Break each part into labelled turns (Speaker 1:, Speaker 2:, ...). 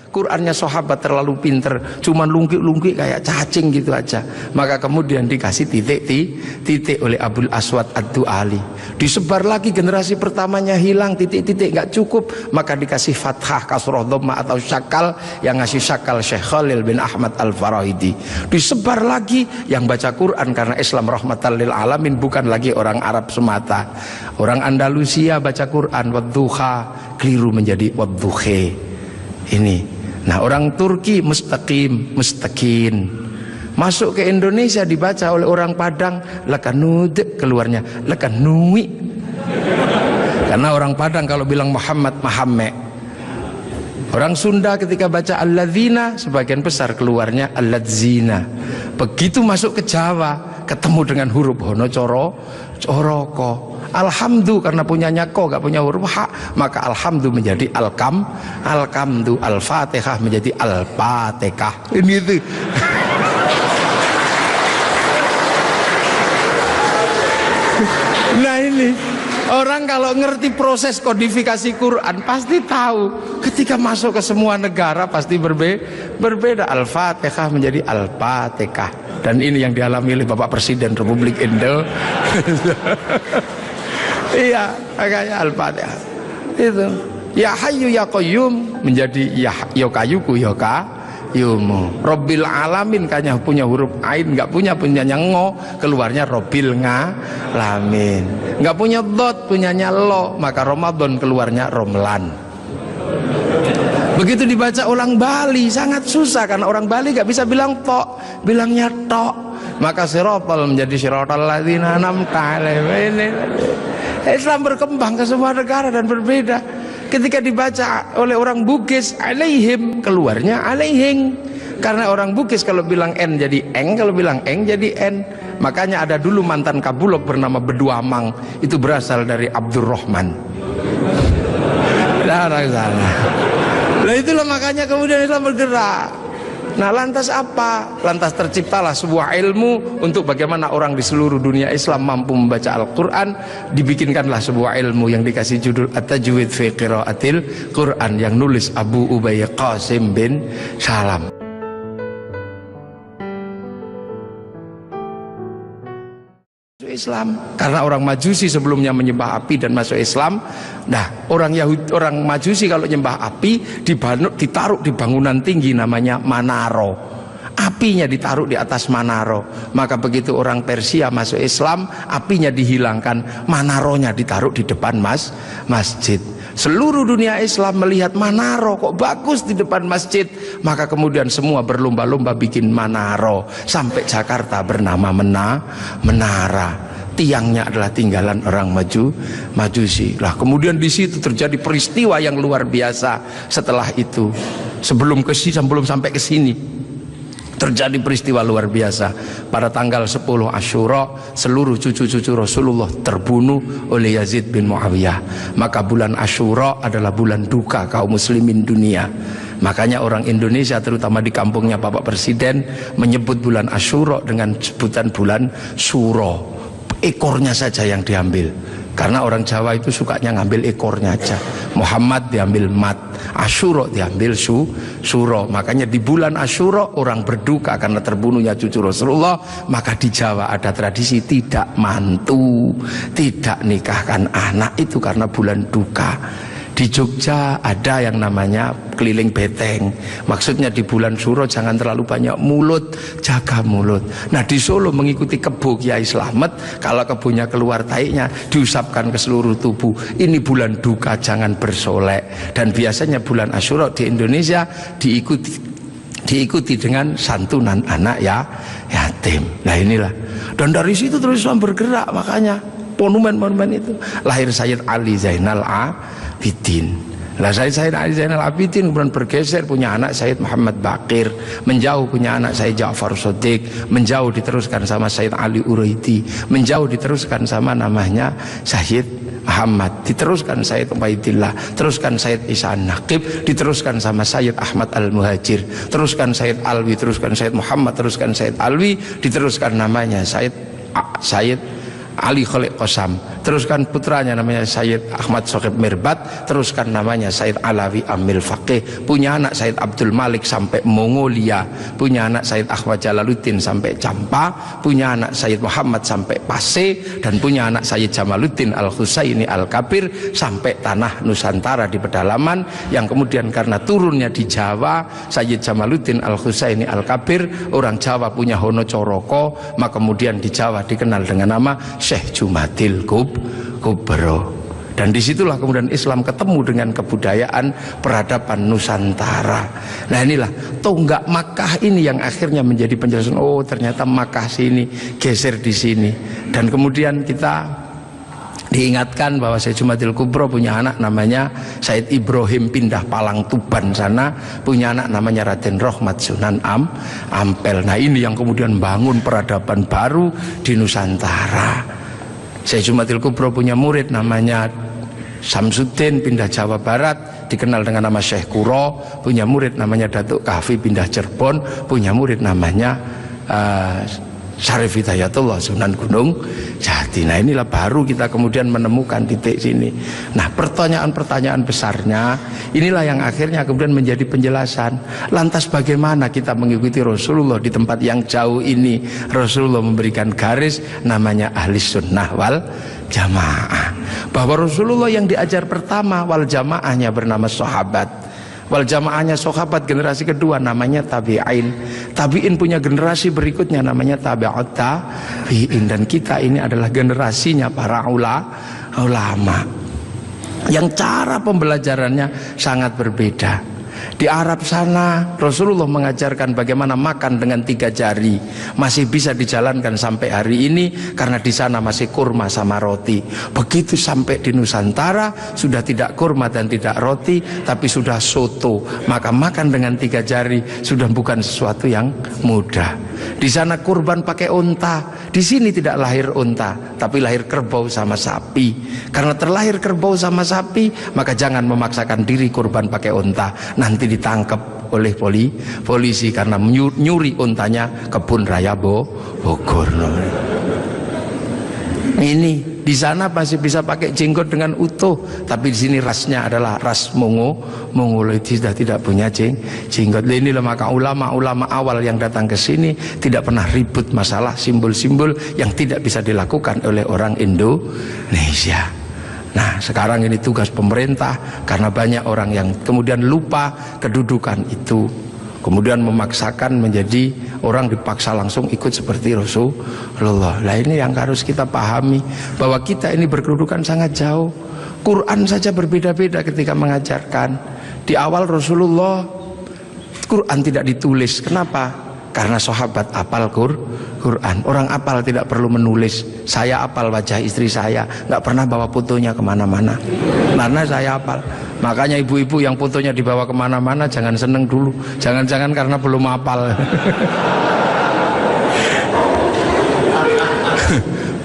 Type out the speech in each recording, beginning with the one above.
Speaker 1: Qurannya sahabat terlalu pinter, cuman lungkik-lungkik kayak cacing gitu aja. Maka kemudian dikasih titik oleh Abul Aswad Ad-Du'ali. Disebar lagi, generasi pertamanya hilang, titik-titik nggak cukup, maka dikasih fathah, kasroh, dhammah atau syakal. Yang ngasih syakal Syekh Khalil bin Ahmad Al-Farahidi. Disebar lagi, yang baca Quran karena Islam rahmatan lil alamin bukan lagi orang Arab semata. Orang Andalusia baca Quran wadduha, keliru menjadi wadduhe. Ini. Nah, orang Turki mustaqim, mustaqin. Masuk ke Indonesia dibaca oleh orang Padang lakanud, keluarnya lakanui. Karena orang Padang kalau bilang Muhammad, Mahamme. Orang Sunda ketika baca alladzina, sebagian besar keluarnya alladzina. Begitu masuk ke Jawa, ketemu dengan huruf hono coroko. Alhamdu karena punyanya ko, gak punya huruf ha, maka alhamdu menjadi alkamdu, al-fatihah menjadi al-fatihah. Ini itu. Nah ini orang kalau ngerti proses kodifikasi Quran pasti tahu. Ketika masuk ke semua negara pasti berbeda. Al-fatihah menjadi al-fatihah. Dan ini yang dialami oleh Bapak Presiden Republik Indo. Iya, makanya Al-Fatihah itu. Ya Hayyu Ya Qayyum menjadi ya kayuku ya kayumu. Robbil alamin kanya punya huruf ain, nggak punyanya ngo, keluarnya Robbil ngalamin. Nggak punya dot, punyanya lo, maka Ramadan keluarnya Romlan. Begitu dibaca orang Bali sangat susah karena orang Bali nggak bisa bilang tok, bilangnya tok. Maka sirotol menjadi sirotol ladzina an'amta alaihim. Islam berkembang ke semua negara dan berbeda. Ketika dibaca oleh orang Bugis alaihim, keluarnya alaihing. Karena orang Bugis kalau bilang n jadi eng, kalau bilang eng jadi n. Makanya ada dulu mantan Kabulok bernama Beduamang, itu berasal dari Abdurrahman. Nah itulah makanya kemudian Islam bergerak. Nah lantas apa? Lantas terciptalah sebuah ilmu untuk bagaimana orang di seluruh dunia Islam mampu membaca Al-Quran. Dibikinkanlah sebuah ilmu yang dikasih judul At-Tajwid fi Qiraatil Quran, yang nulis Abu Ubay Qasim bin Salam. Islam karena orang Majusi sebelumnya menyembah api dan masuk Islam. Nah, orang Yahudi, orang Majusi kalau nyembah api ditaruh di bangunan tinggi namanya manaro. Apinya ditaruh di atas manaro. Maka begitu orang Persia masuk Islam, apinya dihilangkan, manaronya ditaruh di depan masjid. Seluruh dunia Islam melihat manaro kok bagus di depan masjid, maka kemudian semua berlomba-lomba bikin manaro. Sampai Jakarta bernama menara. Tiangnya adalah tinggalan orang Majusi. Lah kemudian di situ terjadi peristiwa yang luar biasa. Setelah itu, sebelum sampai ke sini, terjadi peristiwa luar biasa. Pada tanggal 10 Asyura, seluruh cucu-cucu Rasulullah terbunuh oleh Yazid bin Muawiyah. Maka bulan Asyura adalah bulan duka kaum muslimin dunia. Makanya orang Indonesia terutama di kampungnya Bapak Presiden menyebut bulan Asyura dengan sebutan bulan Suro. Ekornya saja yang diambil. Karena orang Jawa itu sukanya ngambil ekornya aja. Muhammad diambil mat, Asyura diambil suro. Makanya di bulan Asyura orang berduka karena terbunuhnya cucu Rasulullah. Maka di Jawa ada tradisi tidak mantu, tidak nikahkan anak, itu karena bulan duka. Di Jogja ada yang namanya keliling beteng. Maksudnya di bulan Suro jangan terlalu banyak mulut, jaga mulut. Nah di Solo mengikuti kebo Kiai Slamet, kalau kebonya keluar taiknya diusapkan ke seluruh tubuh. Ini bulan duka, jangan bersolek. Dan biasanya bulan Asyura di Indonesia diikuti dengan santunan anak yatim. Nah inilah. Dan dari situ terus Islam bergerak, makanya monumen-monumen itu. Lahir Sayyid Ali Zainal Abidin. Lah Sayyid Ali Zainal Abidin kemudian bergeser, punya anak Sayyid Muhammad Baqir, menjauh punya anak Sayyid Ja'far Shadiq, menjauh diteruskan sama Sayyid Ali Uraidi, menjauh diteruskan sama namanya Sayyid Muhammad, diteruskan Sayyid Ubaidillah, teruskan Sayyid Isa Naqib, diteruskan sama Sayyid Ahmad Al-Muhajir, teruskan Sayyid Alwi, teruskan Sayyid Muhammad, teruskan Sayyid Alwi, diteruskan namanya Sayyid Ali Khalid Qasam, teruskan putranya namanya Sayyid Ahmad Sohib Mirbat, teruskan namanya Sayyid Alawi Amil Faqih, punya anak Sayyid Abdul Malik sampai Mongolia, punya anak Sayyid Ahmad Jalaluddin sampai Campa, punya anak Sayyid Muhammad sampai Pase, dan punya anak Sayyid Jamaluddin Al-Husaini Al-Kabir sampai tanah Nusantara di pedalaman, yang kemudian karena turunnya di Jawa, Sayyid Jamaluddin Al-Husaini Al-Kabir orang Jawa punya Hono Coroko, maka kemudian di Jawa dikenal dengan nama Syekh Jumadil Kubro. Dan disitulah kemudian Islam ketemu dengan kebudayaan peradaban Nusantara. Nah inilah tonggak Makkah ini yang akhirnya menjadi penjelasan, oh ternyata Makkah sini geser di sini. Dan kemudian kita diingatkan bahwa Syekh Jumadil Kubro punya anak namanya Said Ibrahim pindah Palang Tuban sana, punya anak namanya Raden Rohmat Sunan Ampel. Nah ini yang kemudian bangun peradaban baru di Nusantara. Syekh Jumadil Kubro punya murid namanya Samsuddin pindah Jawa Barat, dikenal dengan nama Syekh Kuro, punya murid namanya Datuk Kahfi pindah Cirebon, punya murid namanya Syarif Hidayatullah Sunan Gunung Jati. Nah inilah baru kita kemudian menemukan titik sini. Nah pertanyaan-pertanyaan besarnya inilah yang akhirnya kemudian menjadi penjelasan. Lantas bagaimana kita mengikuti Rasulullah di tempat yang jauh ini? Rasulullah memberikan garis namanya ahli sunnah wal jamaah, bahwa Rasulullah yang diajar pertama wal jamaahnya bernama sahabat, wal jamaahnya sahabat generasi kedua namanya tabi'in, tabi'in punya generasi berikutnya namanya tabi'ut tabi'in, dan kita ini adalah generasinya para ulama yang cara pembelajarannya sangat berbeda. Di Arab sana Rasulullah mengajarkan bagaimana makan dengan 3 jari, masih bisa dijalankan sampai hari ini karena di sana masih kurma sama roti. Begitu sampai di Nusantara sudah tidak kurma dan tidak roti, tapi sudah soto, maka makan dengan 3 jari sudah bukan sesuatu yang mudah. Di sana kurban pakai unta, di sini tidak lahir unta tapi lahir kerbau sama sapi. Karena terlahir kerbau sama sapi, maka jangan memaksakan diri kurban pakai unta, nanti ditangkap oleh polisi karena nyuri untanya Kebun Raya Bogor. Ini di sana masih bisa pakai jenggot dengan utuh, tapi di sini rasnya adalah ras Mongoloid, sudah tidak punya jenggot. Inilah maka ulama-ulama awal yang datang ke sini tidak pernah ribut masalah simbol-simbol yang tidak bisa dilakukan oleh orang Indonesia. Nah sekarang ini tugas pemerintah, karena banyak orang yang kemudian lupa kedudukan itu, kemudian memaksakan menjadi orang dipaksa langsung ikut seperti Rasulullah. Nah ini yang harus kita pahami, bahwa kita ini berkedudukan sangat jauh. Quran saja berbeda-beda ketika mengajarkan. Di awal Rasulullah Quran tidak ditulis. Kenapa? Karena sahabat apal Quran. Orang apal tidak perlu menulis. Saya apal wajah istri saya, nggak pernah bawa fotonya kemana-mana, karena saya apal. Makanya ibu-ibu yang fotonya dibawa kemana-mana jangan seneng dulu, jangan-jangan karena belum apal.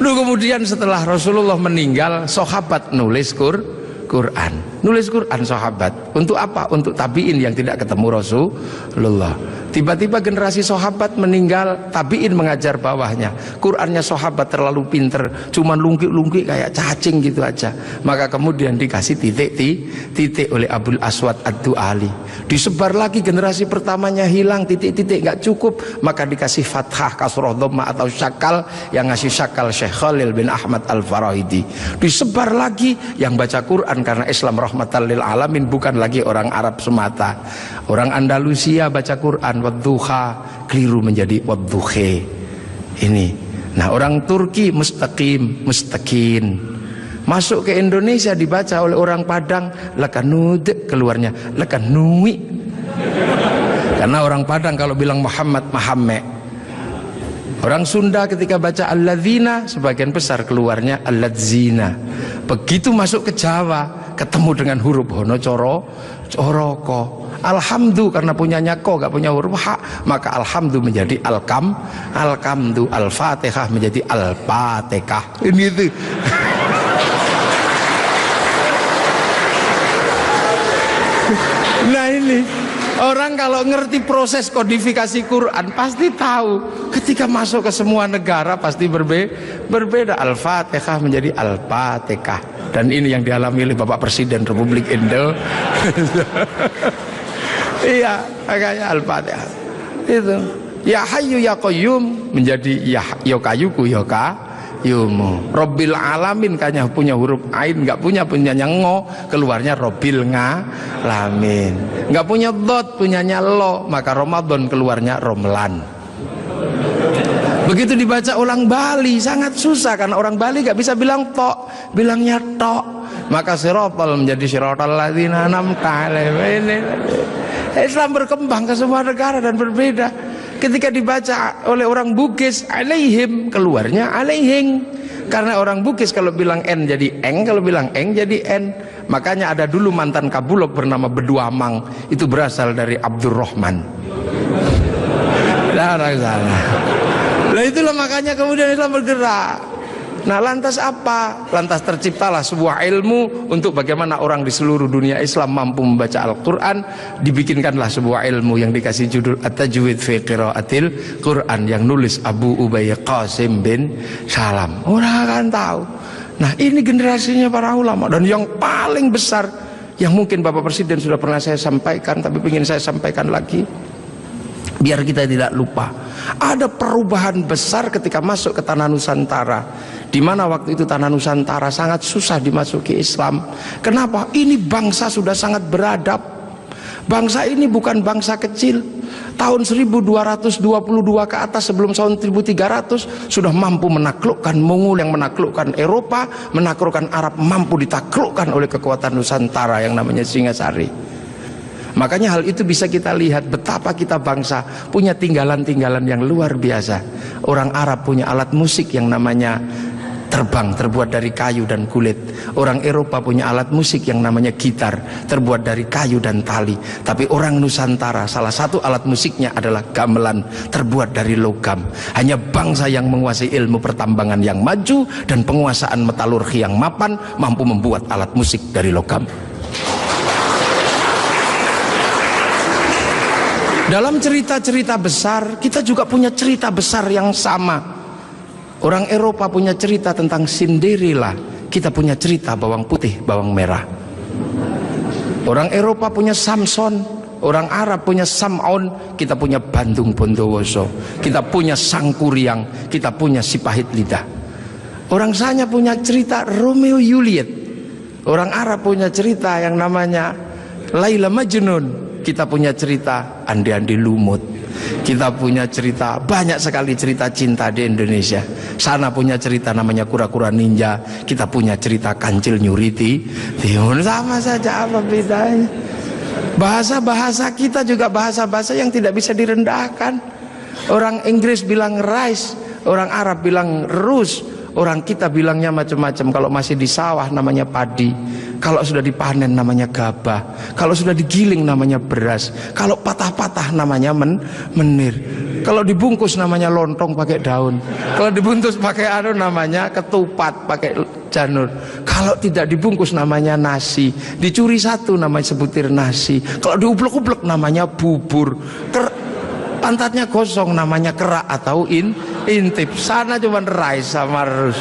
Speaker 1: Lalu kemudian setelah Rasulullah meninggal, sahabat nulis Quran, nulis Quran sahabat. Untuk apa? Untuk tabiin yang tidak ketemu Rasulullah. Tiba-tiba generasi sahabat meninggal, tabiin mengajar bawahnya. Qurannya sahabat terlalu pinter, cuman lungkik-lungkik kayak cacing gitu aja. Maka kemudian dikasih titik oleh Abul Aswad Ad-Du'ali. Disebar lagi, generasi pertamanya hilang, titik-titik nggak cukup, maka dikasih fathah, kasroh, dhamma atau syakal. Yang ngasih syakal Syekh Khalil bin Ahmad Al-Farahidi. Disebar lagi, yang baca Quran karena Islam rahmatan lil alamin, bukan lagi orang Arab semata. Orang Andalusia baca Quran wadduha, keliru menjadi wadduhe. Ini. Nah, orang Turki mustaqim, mustaqin. Masuk ke Indonesia dibaca oleh orang Padang lakanud, keluarnya lakanui. Karena orang Padang kalau bilang Muhammad Mahamme. Orang Sunda ketika baca alladzina, sebagian besar keluarnya alladzina. Begitu masuk ke Jawa, ketemu dengan huruf hono coroko. Alhamdu karena punyanya ko, gak punya huruf ha, maka alhamdu menjadi alkamdu, al-fatihah menjadi al-fatihah. Ini itu. Nah ini Orang kalau ngerti proses kodifikasi Quran pasti tahu. Ketika masuk ke semua negara pasti berbeda. Al-Fatihah menjadi Al-Fatihah. Dan ini yang dialami oleh Bapak Presiden Republik Indo. Iya, makanya Al-Fatihah. Itu. Ya Hayyu Ya Qayyum menjadi Ya Kayuku Ya Yumu. Robbil alamin kayaknya punya huruf ain, nggak punya ngo, keluarnya Robbil ngalamin. Nggak punya dot, punyanya lo, maka Ramadan keluarnya Romlan. Begitu dibaca ulang Bali sangat susah karena orang Bali nggak bisa bilang tok, bilangnya tok. Maka sirotol menjadi sirotol ladzina an'amta alaihim. Islam berkembang ke semua negara dan berbeda. Ketika dibaca oleh orang Bugis alaihim, keluarnya alaihing. Karena orang Bugis kalau bilang N jadi eng, kalau bilang eng jadi N. Makanya ada dulu mantan Kabulok bernama Beduamang. Itu berasal dari Abdurrahman. Nah itulah makanya kemudian Islam bergerak. Nah lantas apa? Lantas terciptalah sebuah ilmu untuk bagaimana orang di seluruh dunia Islam mampu membaca Al-Quran. Dibikinkanlah sebuah ilmu yang dikasih judul At-Tajwid fi Qiraatil Quran, yang nulis Abu Ubay Qasim bin Salam. Orang akan tahu. Nah ini generasinya para ulama. Dan yang paling besar, yang mungkin Bapak Presiden sudah pernah saya sampaikan, tapi ingin saya sampaikan lagi biar kita tidak lupa. Ada perubahan besar ketika masuk ke tanah Nusantara, di mana waktu itu tanah Nusantara sangat susah dimasuki Islam. Kenapa? Ini bangsa sudah sangat beradab. Bangsa ini bukan bangsa kecil. Tahun 1222 ke atas sebelum tahun 1300 sudah mampu menaklukkan Mongol yang menaklukkan Eropa, menaklukkan Arab, mampu ditaklukkan oleh kekuatan Nusantara yang namanya Singasari. Makanya hal itu bisa kita lihat betapa kita bangsa punya tinggalan-tinggalan yang luar biasa. Orang Arab punya alat musik yang namanya terbang, terbuat dari kayu dan kulit. Orang Eropa punya alat musik yang namanya gitar, terbuat dari kayu dan tali. Tapi orang Nusantara salah satu alat musiknya adalah gamelan, terbuat dari logam. Hanya bangsa yang menguasai ilmu pertambangan yang maju dan penguasaan metalurgi yang mapan mampu membuat alat musik dari logam. Dalam cerita-cerita besar, kita juga punya cerita besar yang sama. Orang Eropa punya cerita tentang Cinderella, kita punya cerita bawang putih, bawang merah. Orang Eropa punya Samson, orang Arab punya Sam'on, kita punya Bandung Bondowoso. Kita punya Sangkuriang, kita punya Sipahit Lidah. Orang Sanya punya cerita Romeo Juliet. Orang Arab punya cerita yang namanya Laila Majnun. Kita punya cerita Andi-Andi Lumut. Kita punya cerita, banyak sekali cerita cinta di Indonesia. Sana punya cerita namanya Kura-Kura Ninja. Kita punya cerita Kancil Nyuriti. Sama saja, apa bedanya? Bahasa-bahasa kita juga bahasa-bahasa yang tidak bisa direndahkan. Orang Inggris bilang rice, orang Arab bilang rus, orang kita bilangnya macam-macam. Kalau masih di sawah namanya padi, kalau sudah dipanen namanya gabah, kalau sudah digiling namanya beras, kalau patah-patah namanya menir, kalau dibungkus namanya lontong pakai daun, kalau dibungkus pakai namanya ketupat pakai janur, kalau tidak dibungkus namanya nasi, dicuri satu namanya sebutir nasi, kalau diublek-ublek namanya bubur, pantatnya gosong namanya kerak atau intip. Sana cuma rice sama rus.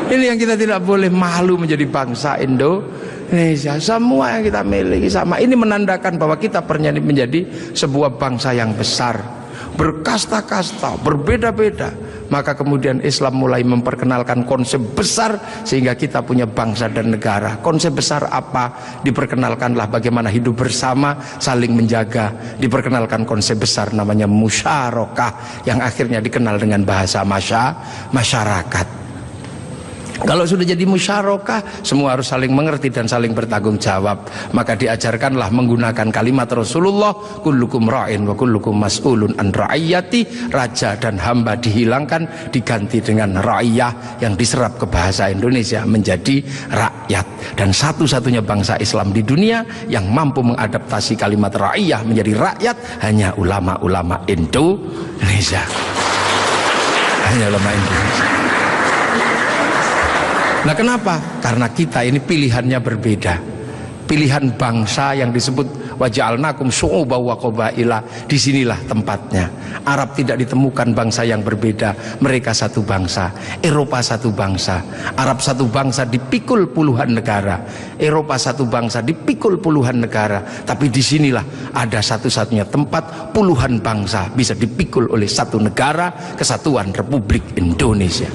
Speaker 1: Ini yang kita tidak boleh malu menjadi bangsa Indonesia. Semua yang kita miliki sama. Ini menandakan bahwa kita pernah menjadi sebuah bangsa yang besar, berkasta-kasta, berbeda-beda. Maka kemudian Islam mulai memperkenalkan konsep besar sehingga kita punya bangsa dan negara. Konsep besar apa? Diperkenalkanlah bagaimana hidup bersama, saling menjaga. Diperkenalkan konsep besar namanya musyarakah, yang akhirnya dikenal dengan bahasa masyarakat. Kalau sudah jadi musyarakah, semua harus saling mengerti dan saling bertanggung jawab. Maka diajarkanlah menggunakan kalimat Rasulullah, kullukum ra'in wa kullukum mas'ulun an ra'iyati. Raja dan hamba dihilangkan, diganti dengan ra'iyah, yang diserap ke bahasa Indonesia menjadi rakyat. Dan satu-satunya bangsa Islam di dunia yang mampu mengadaptasi kalimat ra'iyah menjadi rakyat hanya ulama-ulama Indonesia. Hanya ulama Indonesia. Nah kenapa? Karena kita ini pilihannya berbeda. Pilihan bangsa yang disebut wa ja'alnakum syu'uban wa qabaila. Disinilah tempatnya. Arab tidak ditemukan bangsa yang berbeda, mereka satu bangsa. Eropa satu bangsa, Arab satu bangsa dipikul puluhan negara, Eropa satu bangsa dipikul puluhan negara. Tapi disinilah ada satu-satunya tempat puluhan bangsa bisa dipikul oleh satu negara, Kesatuan Republik Indonesia.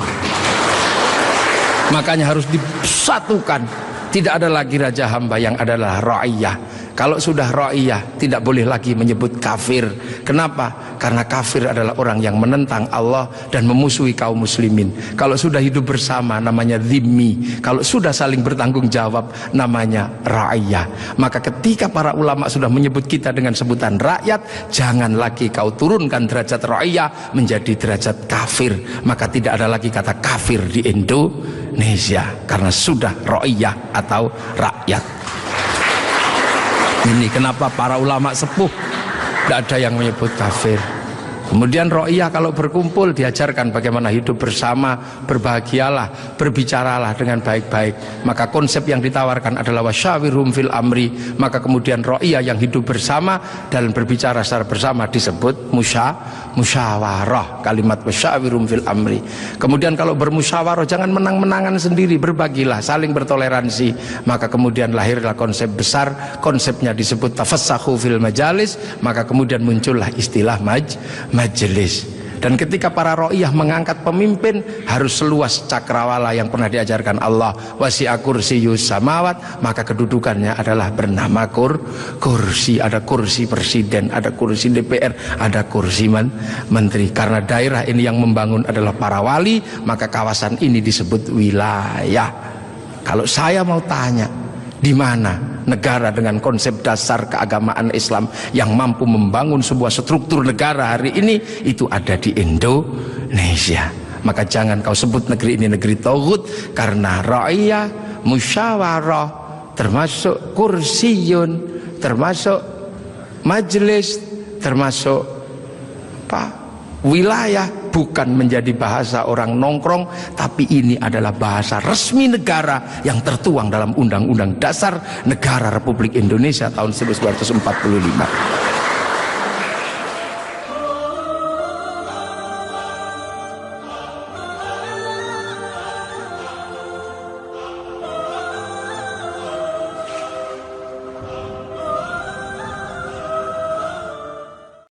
Speaker 1: Makanya harus disatukan. Tidak ada lagi raja hamba, yang adalah ra'iyah. Kalau sudah ra'iyah, tidak boleh lagi menyebut kafir. Kenapa? Karena kafir adalah orang yang menentang Allah dan memusuhi kaum muslimin. Kalau sudah hidup bersama, namanya dhimmi. Kalau sudah saling bertanggung jawab, namanya ra'iyah. Maka ketika para ulama sudah menyebut kita dengan sebutan rakyat, jangan lagi kau turunkan derajat ra'iyah menjadi derajat kafir. Maka tidak ada lagi kata kafir di Indonesia, karena sudah ra'iyah atau rakyat. Ini kenapa para ulama sepuh tidak ada yang menyebut kafir. Kemudian ra'iyah kalau berkumpul diajarkan bagaimana hidup bersama, berbahagialah, berbicaralah dengan baik-baik. Maka konsep yang ditawarkan adalah wasyawirhum fil amri. Maka kemudian ra'iyah yang hidup bersama dan berbicara secara bersama disebut musyawarah. Kalimat wasyawirhum fil amri. Kemudian kalau bermusyawarah jangan menang-menangan sendiri, berbagilah, saling bertoleransi. Maka kemudian lahirlah konsep besar, konsepnya disebut tafassahu fil majalis. Maka kemudian muncullah istilah majelis. Dan ketika para ra'iyah mengangkat pemimpin, harus seluas cakrawala yang pernah diajarkan Allah, wasi'a kursiyyus samawat. Maka kedudukannya adalah bernama kursi. Ada kursi presiden, ada kursi DPR, ada kursi menteri. Karena daerah ini yang membangun adalah para wali, maka kawasan ini disebut wilayah. Kalau saya mau tanya, di mana negara dengan konsep dasar keagamaan Islam yang mampu membangun sebuah struktur negara hari ini? Itu ada di Indonesia. Maka jangan kau sebut negeri ini negeri tauhid, karena ra'iyah, musyawarah, termasuk kursiyun, termasuk majelis, termasuk wilayah, bukan menjadi bahasa orang nongkrong, tapi ini adalah bahasa resmi negara yang tertuang dalam Undang-Undang Dasar Negara Republik Indonesia tahun 1945.